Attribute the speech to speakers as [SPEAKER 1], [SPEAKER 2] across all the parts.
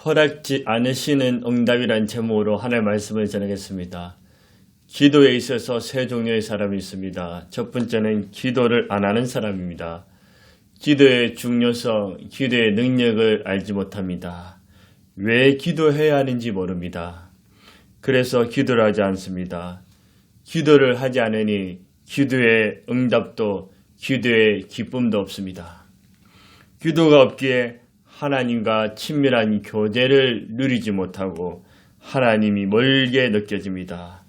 [SPEAKER 1] 허락지 않으시는 응답이란 제목으로 하나님의 말씀을 전하겠습니다. 기도에 있어서 세 종류의 사람이 있습니다. 첫 번째는 기도를 안 하는 사람입니다. 기도의 중요성, 기도의 능력을 알지 못합니다. 왜 기도해야 하는지 모릅니다. 그래서 기도를 하지 않습니다. 기도를 하지 않으니 기도의 응답도 기도의 기쁨도 없습니다. 기도가 없기에 하나님과 친밀한 교제를 누리지 못하고 하나님이 멀게 느껴집니다.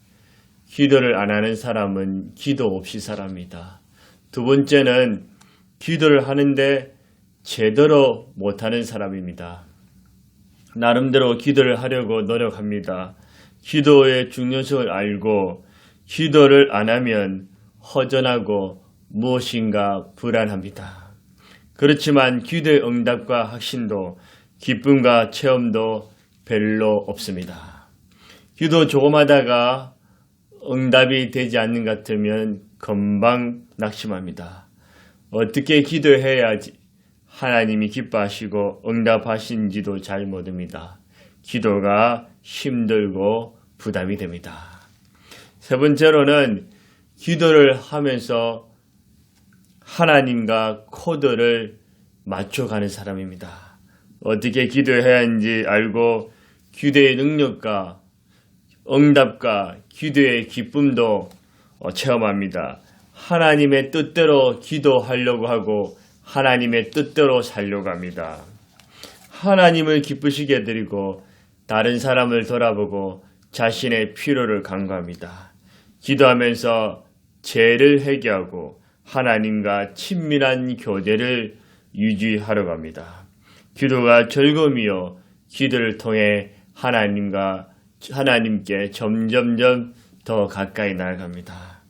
[SPEAKER 1] 기도를 안 하는 사람은 기도 없이 살아갑니다. 두 번째는 기도를 하는데 제대로 못하는 사람입니다. 나름대로 기도를 하려고 노력합니다. 기도의 중요성을 알고 기도를 안 하면 허전하고 무엇인가 불안합니다. 그렇지만 기도의 응답과 확신도 기쁨과 체험도 별로 없습니다. 기도 조금 하다가 응답이 되지 않는 것 같으면 금방 낙심합니다. 어떻게 기도해야지 하나님이 기뻐하시고 응답하신지도 잘 모릅니다. 기도가 힘들고 부담이 됩니다. 세 번째로는 기도를 하면서 하나님과 코드를 맞춰가는 사람입니다. 어떻게 기도해야 하는지 알고 기도의 능력과 응답과 기도의 기쁨도 체험합니다. 하나님의 뜻대로 기도하려고 하고 하나님의 뜻대로 살려고 합니다. 하나님을 기쁘시게 해드리고 다른 사람을 돌아보고 자신의 필요를 간구합니다. 기도하면서 죄를 회개하고 하나님과 친밀한 교제를 유지하려고 합니다. 기도가 즐거움이요 기도를 통해 하나님께 점점점 더 가까이 나아갑니다.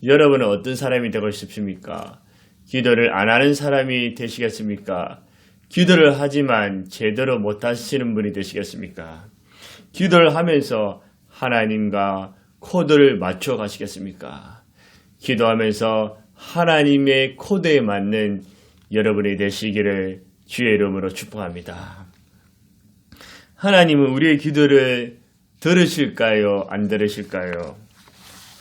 [SPEAKER 1] 여러분은 어떤 사람이 되고 싶습니까? 기도를 안 하는 사람이 되시겠습니까? 기도를 하지만 제대로 못하시는 분이 되시겠습니까? 기도를 하면서 하나님과 코드를 맞춰 가시겠습니까? 기도하면서 하나님의 코드에 맞는 여러분이 되시기를 주의 이름으로 축복합니다. 하나님은 우리의 기도를 들으실까요? 안 들으실까요?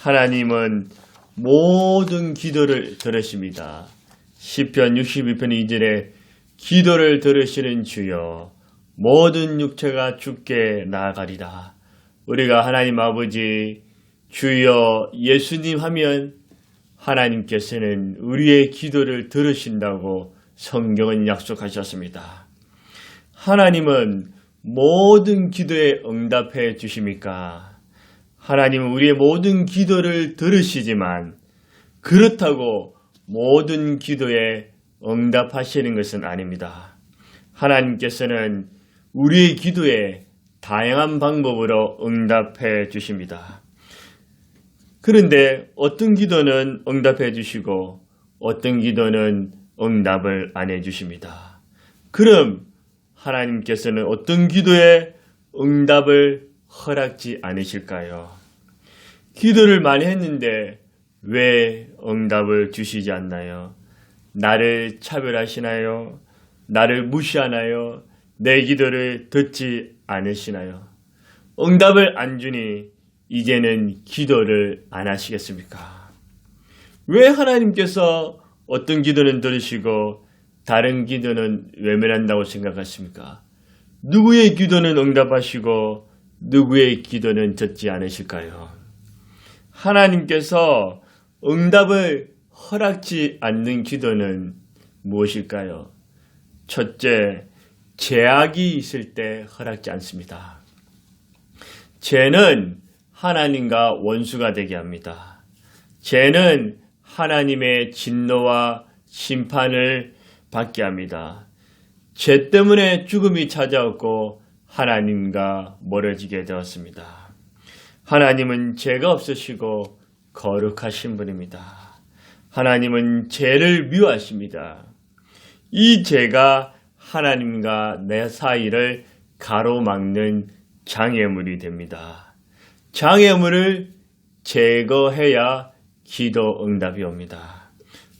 [SPEAKER 1] 하나님은 모든 기도를 들으십니다. 시편 62편 2절에 기도를 들으시는 주여 모든 육체가 주께 나아가리라. 우리가 하나님 아버지 주여 예수님 하면 하나님께서는 우리의 기도를 들으신다고 성경은 약속하셨습니다. 하나님은 모든 기도에 응답해 주십니까? 하나님은 우리의 모든 기도를 들으시지만 그렇다고 모든 기도에 응답하시는 것은 아닙니다. 하나님께서는 우리의 기도에 다양한 방법으로 응답해 주십니다. 그런데 어떤 기도는 응답해 주시고 어떤 기도는 응답을 안 해 주십니다. 그럼 하나님께서는 어떤 기도에 응답을 허락지 않으실까요? 기도를 많이 했는데 왜 응답을 주시지 않나요? 나를 차별하시나요? 나를 무시하나요? 내 기도를 듣지 않으시나요? 응답을 안 주니 이제는 기도를 안 하시겠습니까? 왜 하나님께서 어떤 기도는 들으시고 다른 기도는 외면한다고 생각하십니까? 누구의 기도는 응답하시고 누구의 기도는 듣지 않으실까요? 하나님께서 응답을 허락지 않는 기도는 무엇일까요? 첫째, 죄악이 있을 때 허락지 않습니다. 죄는 하나님과 원수가 되게 합니다. 죄는 하나님의 진노와 심판을 받게 합니다. 죄 때문에 죽음이 찾아왔고 하나님과 멀어지게 되었습니다. 하나님은 죄가 없으시고 거룩하신 분입니다. 하나님은 죄를 미워하십니다. 이 죄가 하나님과 내 사이를 가로막는 장애물이 됩니다. 장애물을 제거해야 기도 응답이 옵니다.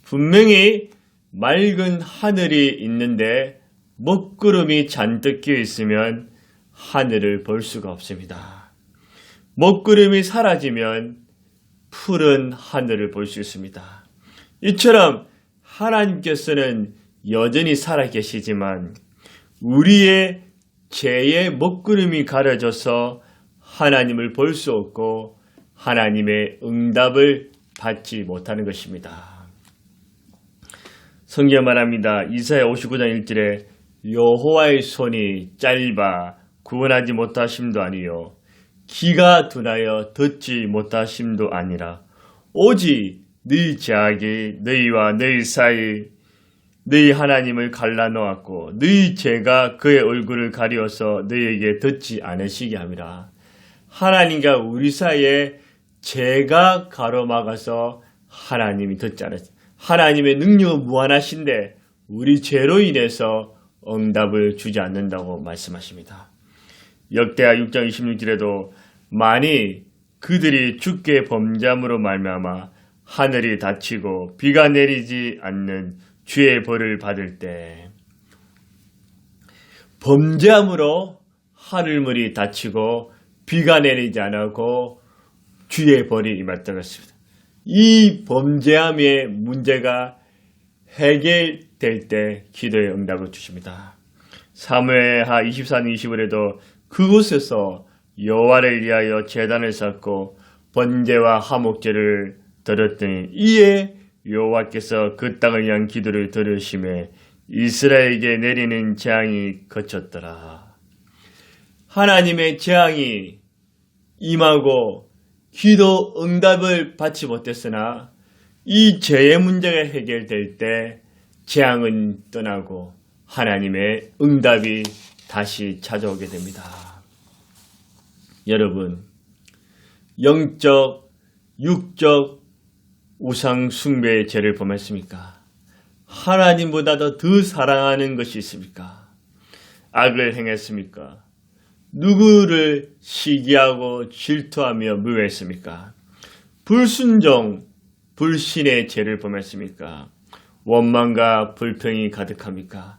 [SPEAKER 1] 분명히 맑은 하늘이 있는데 먹구름이 잔뜩 끼어 있으면 하늘을 볼 수가 없습니다. 먹구름이 사라지면 푸른 하늘을 볼 수 있습니다. 이처럼 하나님께서는 여전히 살아계시지만 우리의 죄의 먹구름이 가려져서 하나님을 볼 수 없고 하나님의 응답을 받지 못하는 것입니다. 성경 말합니다. 이사야 59장 1절에 여호와의 손이 짧아 구원하지 못하심도 아니요 귀가 둔하여 듣지 못하심도 아니라 오직 너희 죄악이 너희와 너희 사이 너희 하나님을 갈라놓았고 너희 죄가 그의 얼굴을 가리어서 너희에게 듣지 않으시게 함이라. 하나님과 우리 사이에 죄가 가로막아서 하나님이 듣지 않으시. 하나님의 능력은 무한하신데 우리 죄로 인해서 응답을 주지 않는다고 말씀하십니다. 역대하 6장 26절에도 만일 그들이 주께 범죄함으로 말미암아 하늘이 닫히고 비가 내리지 않는 주의 벌을 받을 때 범죄함으로 하늘문이 닫히고 비가 내리지 않고 주의 벌이 임했다고 했습니다. 이 범죄함의 문제가 해결될 때 기도의 응답을 주십니다. 사무엘하 24장 20절에도 그곳에서 여호와를 위하여 제단을 쌓고 번제와 화목제를 드렸더니 이에 여호와께서 그 땅을 위한 기도를 들으심에 이스라엘에게 내리는 재앙이 그쳤더라. 하나님의 재앙이 임하고 기도 응답을 받지 못했으나 이 죄의 문제가 해결될 때 재앙은 떠나고 하나님의 응답이 다시 찾아오게 됩니다. 여러분, 영적, 육적 우상 숭배의 죄를 범했습니까? 하나님보다 더 사랑하는 것이 있습니까? 악을 행했습니까? 누구를 시기하고 질투하며 미워했습니까? 불순종, 불신의 죄를 범했습니까? 원망과 불평이 가득합니까?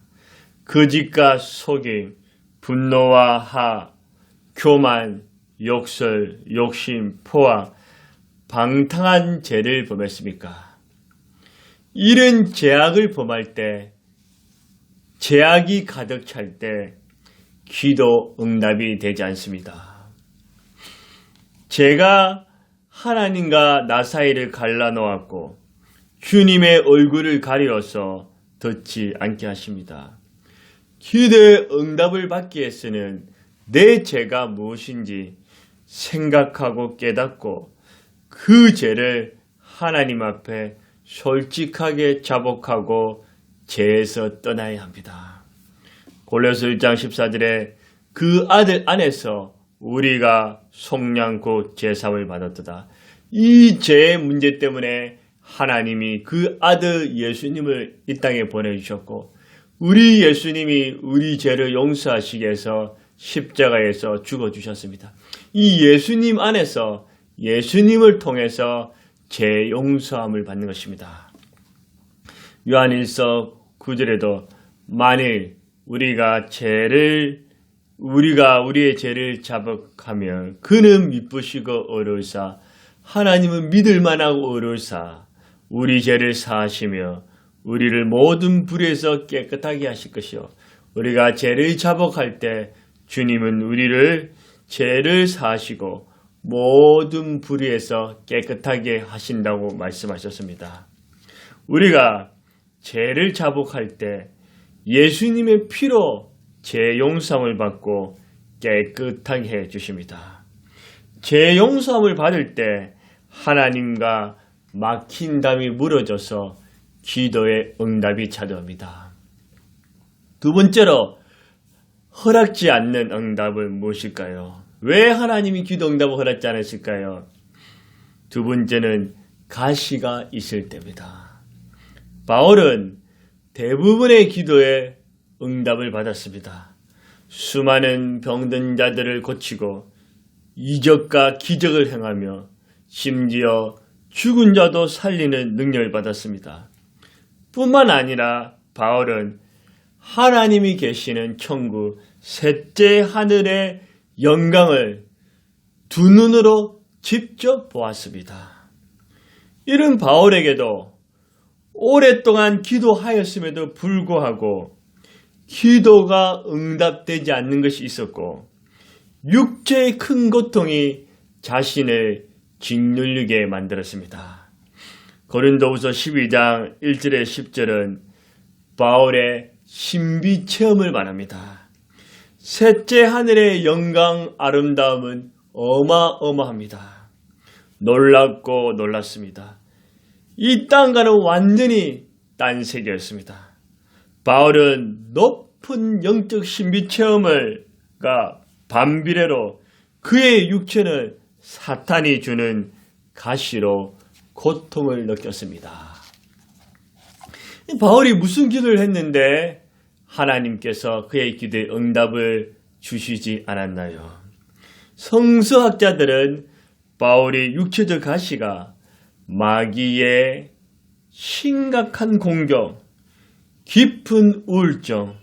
[SPEAKER 1] 거짓과 속임, 분노와 하, 교만, 욕설, 욕심, 포악, 방탕한 죄를 범했습니까? 이런 죄악을 범할 때, 죄악이 가득 찰 때 기도 응답이 되지 않습니다. 제가 하나님과 나 사이를 갈라놓았고 주님의 얼굴을 가리어서 듣지 않게 하십니다. 기도의 응답을 받기 위해서는 내 죄가 무엇인지 생각하고 깨닫고 그 죄를 하나님 앞에 솔직하게 자복하고 죄에서 떠나야 합니다. 골로새 1장 14절에 그 아들 안에서 우리가 속량고 제사함을 받았도다. 이 죄의 문제 때문에 하나님이 그 아들 예수님을 이 땅에 보내주셨고 우리 예수님이 우리 죄를 용서하시기 위해서 십자가에서 죽어주셨습니다. 이 예수님 안에서 예수님을 통해서 죄 용서함을 받는 것입니다. 요한일서 9절에도 만일 우리가 우리의 죄를 자복하면 그는 미쁘시고 어려울사 하나님은 믿을 만하고 어려울사 우리 죄를 사하시며 우리를 모든 불에서 깨끗하게 하실 것이요 우리가 죄를 자복할 때 주님은 우리를 죄를 사하시고 모든 불의에서 깨끗하게 하신다고 말씀하셨습니다. 우리가 죄를 자복할 때 예수님의 피로 죄 용서함을 받고 깨끗하게 해 주십니다. 죄 용서함을 받을 때 하나님과 막힌 담이 무너져서 기도의 응답이 찾아옵니다. 두 번째로 허락지 않는 응답은 무엇일까요? 왜 하나님이 기도 응답을 허락지 않으실까요? 두 번째는 가시가 있을 때입니다. 바울은 대부분의 기도에 응답을 받았습니다. 수많은 병든 자들을 고치고 이적과 기적을 행하며 심지어 죽은 자도 살리는 능력을 받았습니다. 뿐만 아니라 바울은 하나님이 계시는 천국 셋째 하늘의 영광을 두 눈으로 직접 보았습니다. 이런 바울에게도 오랫동안 기도하였음에도 불구하고 기도가 응답되지 않는 것이 있었고 육체의 큰 고통이 자신을 짓누르게 만들었습니다. 고린도후서 12장 1절에 10절은 바울의 신비 체험을 말합니다. 셋째 하늘의 영광 아름다움은 어마어마합니다. 놀랍고 놀랐습니다. 이 땅과는 완전히 딴 세계였습니다. 바울은 높은 영적 신비 체험을 반비례로 그의 육체는 사탄이 주는 가시로 고통을 느꼈습니다. 바울이 무슨 기도를 했는데 하나님께서 그의 기도에 응답을 주시지 않았나요? 성서학자들은 바울의 육체적 가시가 마귀의 심각한 공격, 깊은 우울증,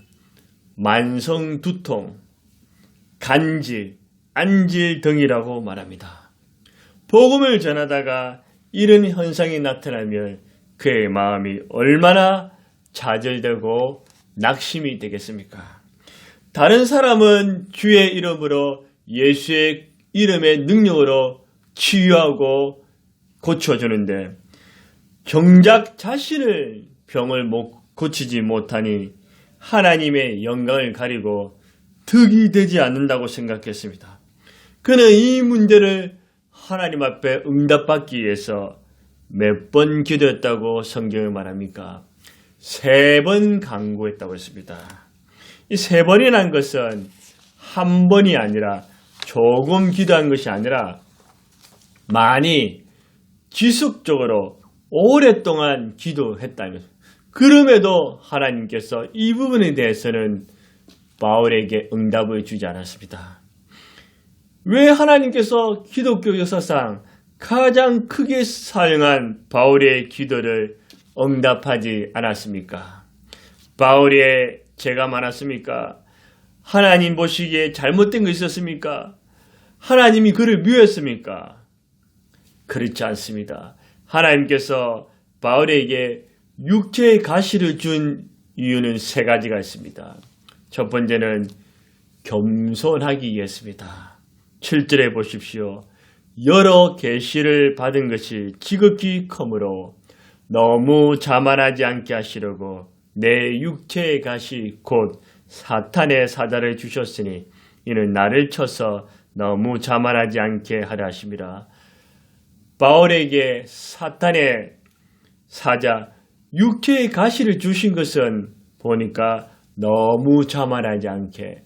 [SPEAKER 1] 만성 두통, 간질, 안질 등이라고 말합니다. 복음을 전하다가 이런 현상이 나타나면 그의 마음이 얼마나 좌절되고 낙심이 되겠습니까? 다른 사람은 주의 이름으로 예수의 이름의 능력으로 치유하고 고쳐주는데 정작 자신을 병을 고치지 못하니 하나님의 영광을 가리고 득이 되지 않는다고 생각했습니다. 그는 이 문제를 하나님 앞에 응답받기 위해서 몇 번 기도했다고 성경을 말합니까? 3번 간구했다고 했습니다. 이 3번이라는 것은 한 번이 아니라 조금 기도한 것이 아니라 많이 지속적으로 오랫동안 기도했다는 것입니다. 그럼에도 하나님께서 이 부분에 대해서는 바울에게 응답을 주지 않았습니다. 왜 하나님께서 기독교 역사상 가장 크게 사용한 바울의 기도를 응답하지 않았습니까? 바울의 죄가 많았습니까? 하나님 보시기에 잘못된 거 있었습니까? 하나님이 그를 미워했습니까? 그렇지 않습니다. 하나님께서 바울에게 육체의 가시를 준 이유는 3가지가 있습니다. 첫 번째는 겸손하기 위해서입니다. 7절에 보십시오. 여러 계시를 받은 것이 지극히 크므로 너무 자만하지 않게 하시려고 내 육체의 가시 곧 사탄의 사자를 주셨으니 이는 나를 쳐서 너무 자만하지 않게 하려 하심이라. 바울에게 사탄의 사자 육체의 가시를 주신 것은 보니까 너무 자만하지 않게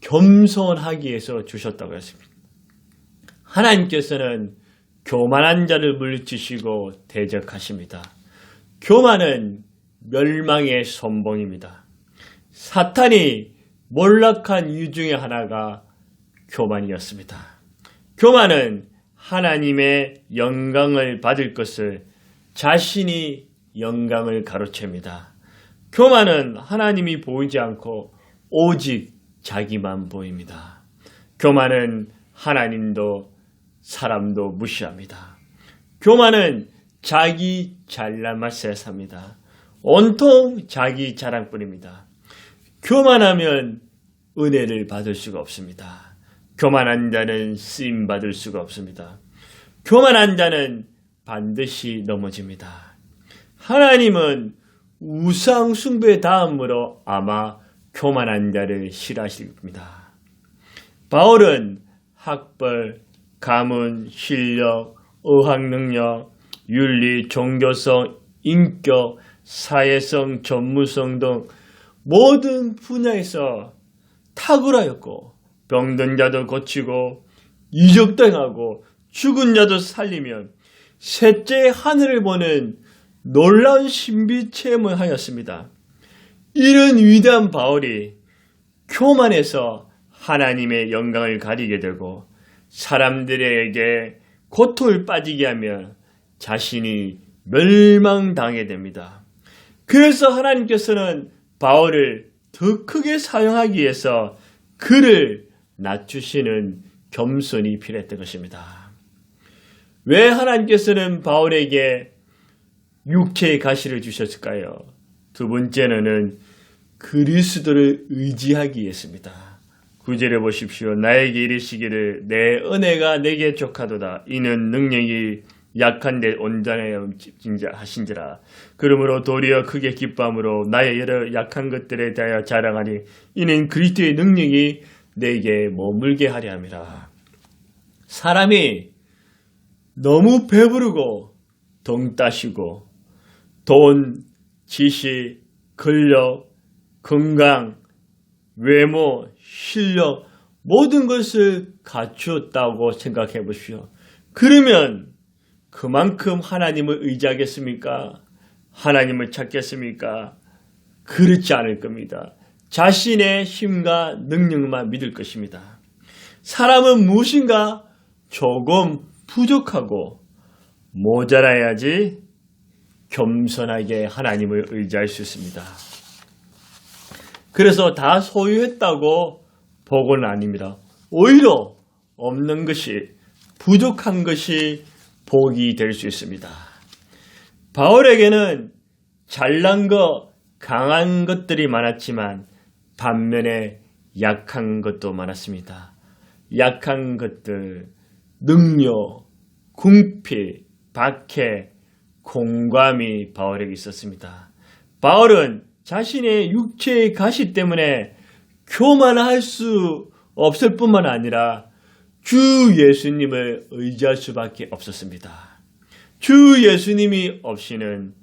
[SPEAKER 1] 겸손하기 위해서 주셨다고 했습니다. 하나님께서는 교만한 자를 물리치시고 대적하십니다. 교만은 멸망의 선봉입니다. 사탄이 몰락한 이유 중에 하나가 교만이었습니다. 교만은 하나님의 영광을 받을 것을 자신이 영광을 가로챕니다. 교만은 하나님이 보이지 않고 오직 자기만 보입니다. 교만은 하나님도 사람도 무시합니다. 교만은 자기 잘난 맛에 삽니다. 온통 자기 자랑뿐입니다. 교만하면 은혜를 받을 수가 없습니다. 교만한 자는 쓰임 받을 수가 없습니다. 교만한 자는 반드시 넘어집니다. 하나님은 우상 숭배 다음으로 아마 교만한 자를 싫어하실 겁니다. 바울은 학벌, 가문, 실력, 의학 능력, 윤리, 종교성, 인격, 사회성, 전무성 등 모든 분야에서 탁월하였고 병든 자도 고치고 이적도 행하고 죽은 자도 살리면 셋째 하늘을 보는 놀라운 신비 체험을 하였습니다. 이런 위대한 바울이 교만해서 하나님의 영광을 가리게 되고 사람들에게 고통을 빠지게 하며 자신이 멸망당하게 됩니다. 그래서 하나님께서는 바울을 더 크게 사용하기 위해서 그를 낮추시는 겸손이 필요했던 것입니다. 왜 하나님께서는 바울에게 육체의 가시를 주셨을까요? 두 번째는 그리스도를 의지하기 위해서입니다. 9절에 보십시오. 나에게 이르시기를 내 은혜가 내게 족하도다. 이는 능력이 약한데 온전하여 하신지라. 그러므로 도리어 크게 기뻐함으로 나의 여러 약한 것들에 대하여 자랑하니 이는 그리스도의 능력이 내게 머물게 하려 함이라. 사람이 너무 배부르고 덩 따시고 돈, 지식, 권력, 건강, 외모, 실력 모든 것을 갖추었다고 생각해 보십시오. 그러면 그만큼 하나님을 의지하겠습니까? 하나님을 찾겠습니까? 그렇지 않을 겁니다. 자신의 힘과 능력만 믿을 것입니다. 사람은 무엇인가 조금 부족하고 모자라야지 겸손하게 하나님을 의지할 수 있습니다. 그래서 다 소유했다고 복은 아닙니다. 오히려 없는 것이, 부족한 것이 복이 될 수 있습니다. 바울에게는 잘난 것, 강한 것들이 많았지만 반면에 약한 것도 많았습니다. 약한 것들, 능력, 궁핍, 박해, 공감이 바울에게 있었습니다. 바울은 자신의 육체의 가시 때문에 교만할 수 없을 뿐만 아니라 주 예수님을 의지할 수밖에 없었습니다. 주 예수님이 없이는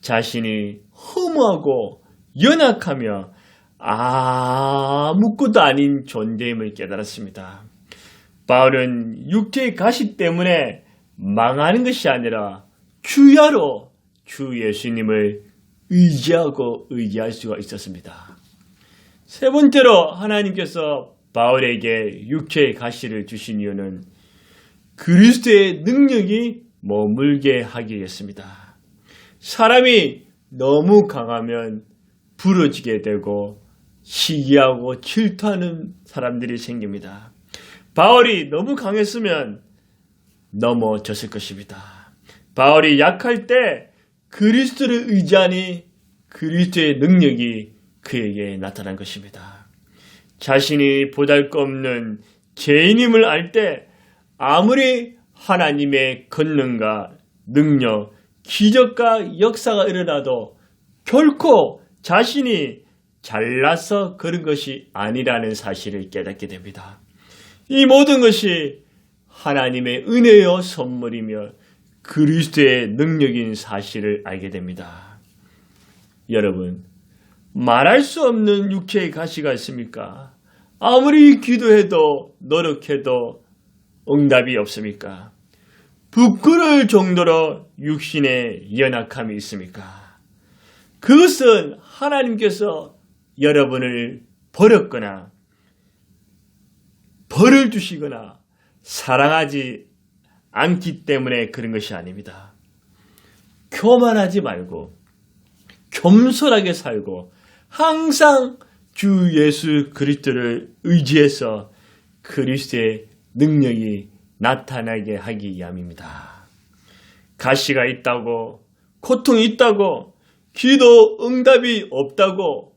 [SPEAKER 1] 자신이 허무하고 연약하며 아무것도 아닌 존재임을 깨달았습니다. 바울은 육체의 가시 때문에 망하는 것이 아니라 주야로 주 예수님을 의지하고 의지할 수가 있었습니다. 세 번째로 하나님께서 바울에게 육체의 가시를 주신 이유는 그리스도의 능력이 머물게 하기 위해서입니다. 사람이 너무 강하면 부러지게 되고 시기하고 질투하는 사람들이 생깁니다. 바울이 너무 강했으면 넘어졌을 것입니다. 바울이 약할 때 그리스도를 의지하니 그리스도의 능력이 그에게 나타난 것입니다. 자신이 보잘것없는 죄인임을 알 때 아무리 하나님의 권능과 능력, 기적과 역사가 일어나도 결코 자신이 잘나서 그런 것이 아니라는 사실을 깨닫게 됩니다. 이 모든 것이 하나님의 은혜요 선물이며 그리스도의 능력인 사실을 알게 됩니다. 여러분, 말할 수 없는 육체의 가시가 있습니까? 아무리 기도해도 노력해도 응답이 없습니까? 부끄러울 정도로 육신의 연약함이 있습니까? 그것은 하나님께서 여러분을 버렸거나 벌을 주시거나 사랑하지 않기 때문에 그런 것이 아닙니다. 교만하지 말고 겸손하게 살고 항상 주 예수 그리스도를 의지해서 그리스도의 능력이 나타나게 하기 위함입니다. 가시가 있다고, 고통이 있다고, 기도 응답이 없다고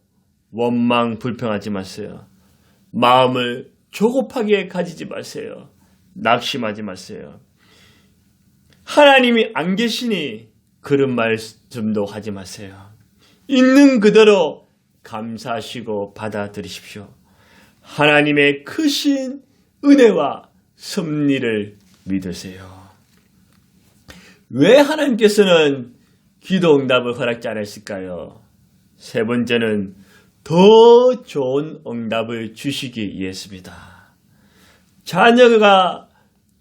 [SPEAKER 1] 원망 불평하지 마세요. 마음을 조급하게 가지지 마세요. 낙심하지 마세요. 하나님이 안 계시니 그런 말씀도 하지 마세요. 있는 그대로 감사하시고 받아들이십시오. 하나님의 크신 은혜와 섭리를 믿으세요. 왜 하나님께서는 기도 응답을 허락지 않았을까요? 세 번째는 더 좋은 응답을 주시기 위해서입니다.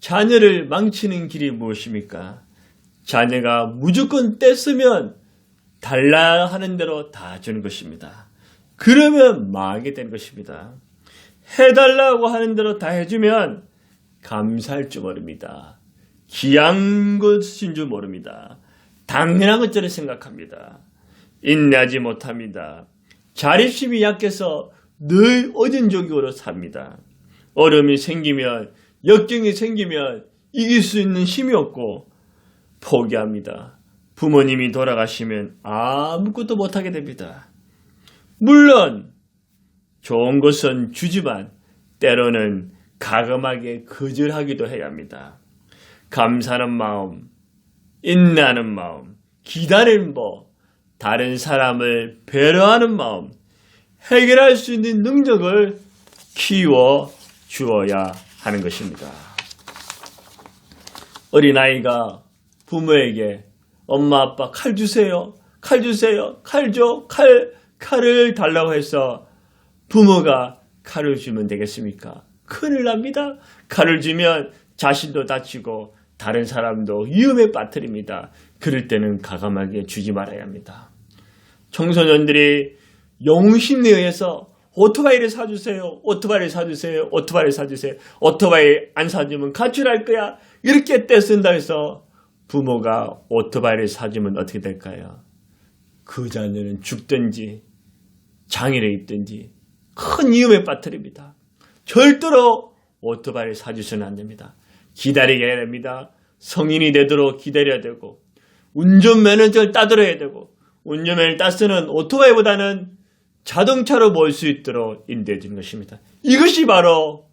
[SPEAKER 1] 자녀를 망치는 길이 무엇입니까? 자녀가 무조건 떼쓰면 달라 하는 대로 다 주는 것입니다. 그러면 망하게 되는 것입니다. 해달라고 하는 대로 다 해주면 감사할 줄 모릅니다. 귀한 것인 줄 모릅니다. 당연한 것처럼 생각합니다. 인내하지 못합니다. 자립심이 약해서 늘 어진족으로 삽니다. 어려움이 생기면, 역경이 생기면 이길 수 있는 힘이 없고 포기합니다. 부모님이 돌아가시면 아무것도 못하게 됩니다. 물론 좋은 것은 주지만 때로는 가감하게 거절하기도 해야 합니다. 감사하는 마음, 인내하는 마음, 기다리는 법, 다른 사람을 배려하는 마음, 해결할 수 있는 능력을 키워 주어야 하는 것입니다. 어린아이가 부모에게 엄마 아빠 칼 주세요. 칼 주세요. 칼 줘. 칼을 달라고 해서 부모가 칼을 주면 되겠습니까? 큰일 납니다. 칼을 주면 자신도 다치고 다른 사람도 위험에 빠뜨립니다. 그럴 때는 가감하게 주지 말아야 합니다. 청소년들이 용심에 의해서 오토바이를 사주세요. 오토바이를 사주세요. 오토바이를 사주세요. 오토바이 안 사주면 가출할 거야. 이렇게 떼쓴다 해서 부모가 오토바이를 사주면 어떻게 될까요? 그 자녀는 죽든지 장애를 입든지 큰 위험에 빠뜨립니다. 절대로 오토바이를 사주셔는 안 됩니다. 기다리게 해야 됩니다. 성인이 되도록 기다려야 되고 운전면허증을 따들어야 되고 운전면허를 따서는 오토바이보다는 자동차로 몰 수 있도록 인도해 주는 것입니다. 이것이 바로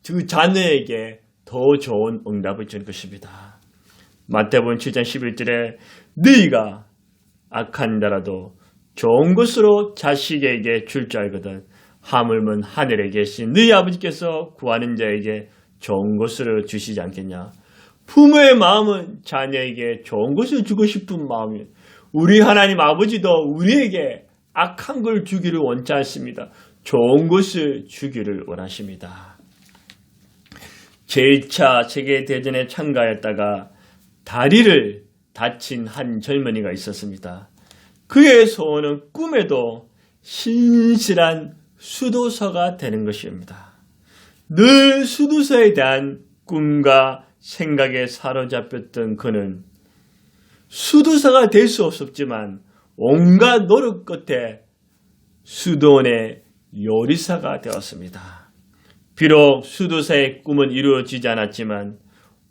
[SPEAKER 1] 그 자녀에게 더 좋은 응답을 주는 것입니다. 마태복음 7장 11절에 너희가 악한 자라도 좋은 것으로 자식에게 줄 줄 알거든 하물며 하늘에 계신 너희 아버지께서 구하는 자에게 좋은 것을 주시지 않겠냐. 부모의 마음은 자녀에게 좋은 것을 주고 싶은 마음이에요. 우리 하나님 아버지도 우리에게 악한 걸 주기를 원치 않습니다. 좋은 것을 주기를 원하십니다. 제1차 세계대전에 참가했다가 다리를 다친 한 젊은이가 있었습니다. 그의 소원은 꿈에도 신실한 수도사가 되는 것입니다. 늘 수도사에 대한 꿈과 생각에 사로잡혔던 그는 수도사가 될 수 없었지만 온갖 노력 끝에 수도원의 요리사가 되었습니다. 비록 수도사의 꿈은 이루어지지 않았지만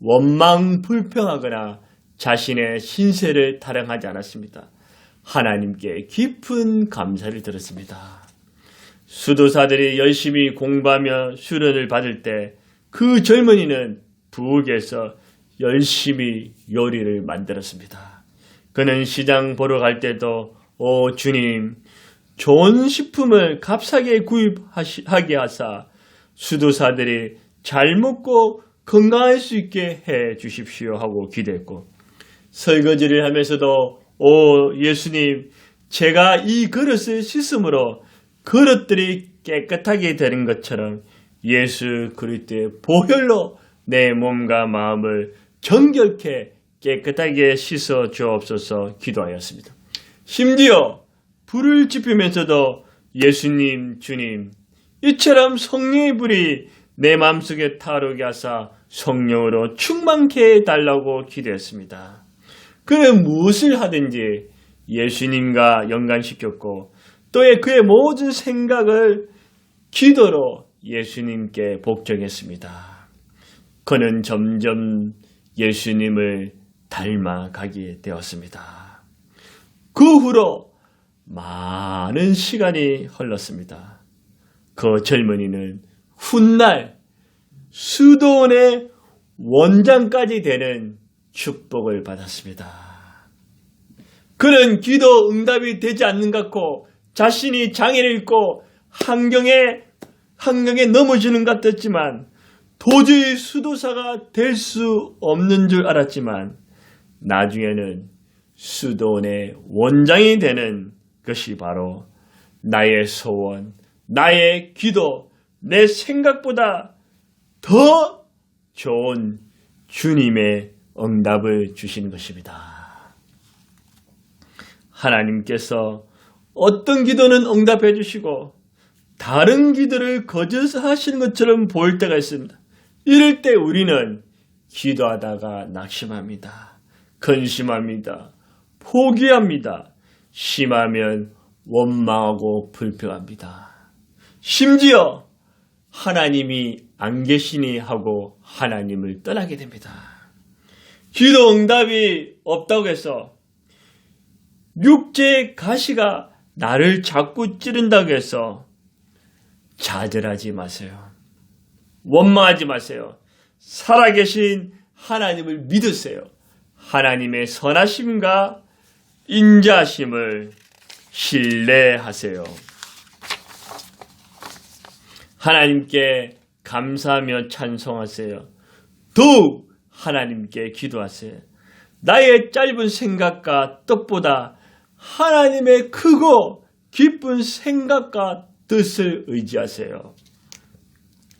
[SPEAKER 1] 원망 불평하거나 자신의 신세를 타령하지 않았습니다. 하나님께 깊은 감사를 드렸습니다. 수도사들이 열심히 공부하며 수련을 받을 때 그 젊은이는 부엌에서 열심히 요리를 만들었습니다. 그는 시장 보러 갈 때도 오 주님 좋은 식품을 값싸게 구입하게 하사 수도사들이 잘 먹고 건강할 수 있게 해 주십시오 하고 기도했고 설거지를 하면서도 오 예수님 제가 이 그릇을 씻음으로 그릇들이 깨끗하게 되는 것처럼 예수 그리스도의 보혈로 내 몸과 마음을 정결케 깨끗하게 씻어 주옵소서 기도하였습니다. 심지어 불을 지피면서도 예수님 주님 이처럼 성령의 불이 내 마음속에 타오르게 하사 성령으로 충만케 해달라고 기도했습니다. 그는 무엇을 하든지 예수님과 연관시켰고 또 그의 모든 생각을 기도로 예수님께 복종했습니다. 그는 점점 예수님을 닮아가게 되었습니다. 그 후로 많은 시간이 흘렀습니다. 그 젊은이는 훗날 수도원의 원장까지 되는 축복을 받았습니다. 그는 기도 응답이 되지 않는 것 같고 자신이 장애를 입고 환경에 넘어지는 것 같았지만 도저히 수도사가 될 수 없는 줄 알았지만 나중에는 수도원의 원장이 되는 것이 바로 나의 소원, 나의 기도, 내 생각보다 더 좋은 주님의 응답을 주시는 것입니다. 하나님께서 어떤 기도는 응답해 주시고 다른 기도를 거절하시는 것처럼 보일 때가 있습니다. 이럴 때 우리는 기도하다가 낙심합니다. 근심합니다. 포기합니다. 심하면 원망하고 불평합니다. 심지어 하나님이 안 계시니 하고 하나님을 떠나게 됩니다. 기도 응답이 없다고 해서 육체의 가시가 나를 자꾸 찌른다고 해서 좌절하지 마세요. 원망하지 마세요. 살아계신 하나님을 믿으세요. 하나님의 선하심과 인자하심을 신뢰하세요. 하나님께 감사하며 찬송하세요. 더욱 하나님께 기도하세요. 나의 짧은 생각과 뜻보다 하나님의 크고 깊은 생각과 뜻을 의지하세요.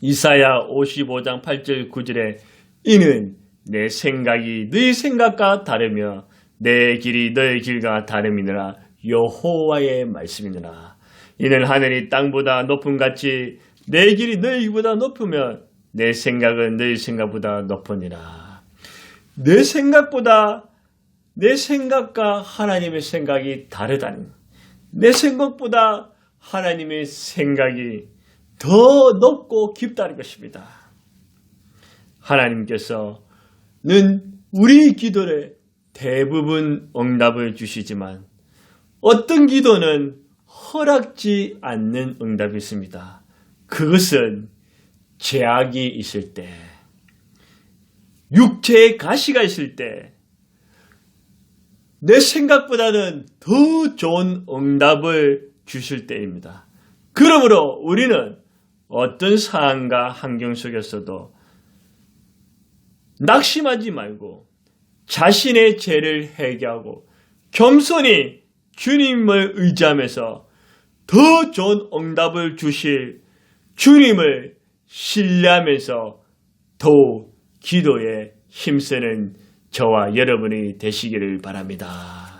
[SPEAKER 1] 이사야 55장 8절 9절에 이는 내 생각이 너희 생각과 다르며 내 길이 너희 길과 다름이니라. 여호와의 말씀이니라. 이는 하늘이 땅보다 높음같이 내 길이 너희 길보다 높으면 내 생각은 너희 생각보다 높으니라. 내 생각과 하나님의 생각이 다르다니. 내 생각보다 하나님의 생각이 더 높고 깊다는 것입니다. 하나님께서는 우리 기도에 대부분 응답을 주시지만 어떤 기도는 허락지 않는 응답이 있습니다. 그것은 죄악이 있을 때, 육체의 가시가 있을 때, 내 생각보다는 더 좋은 응답을 주실 때입니다. 그러므로 우리는 어떤 상황과 환경 속에서도 낙심하지 말고 자신의 죄를 회개하고 겸손히 주님을 의지하면서 더 좋은 응답을 주실 주님을 신뢰하면서 더욱 기도에 힘쓰는 저와 여러분이 되시기를 바랍니다.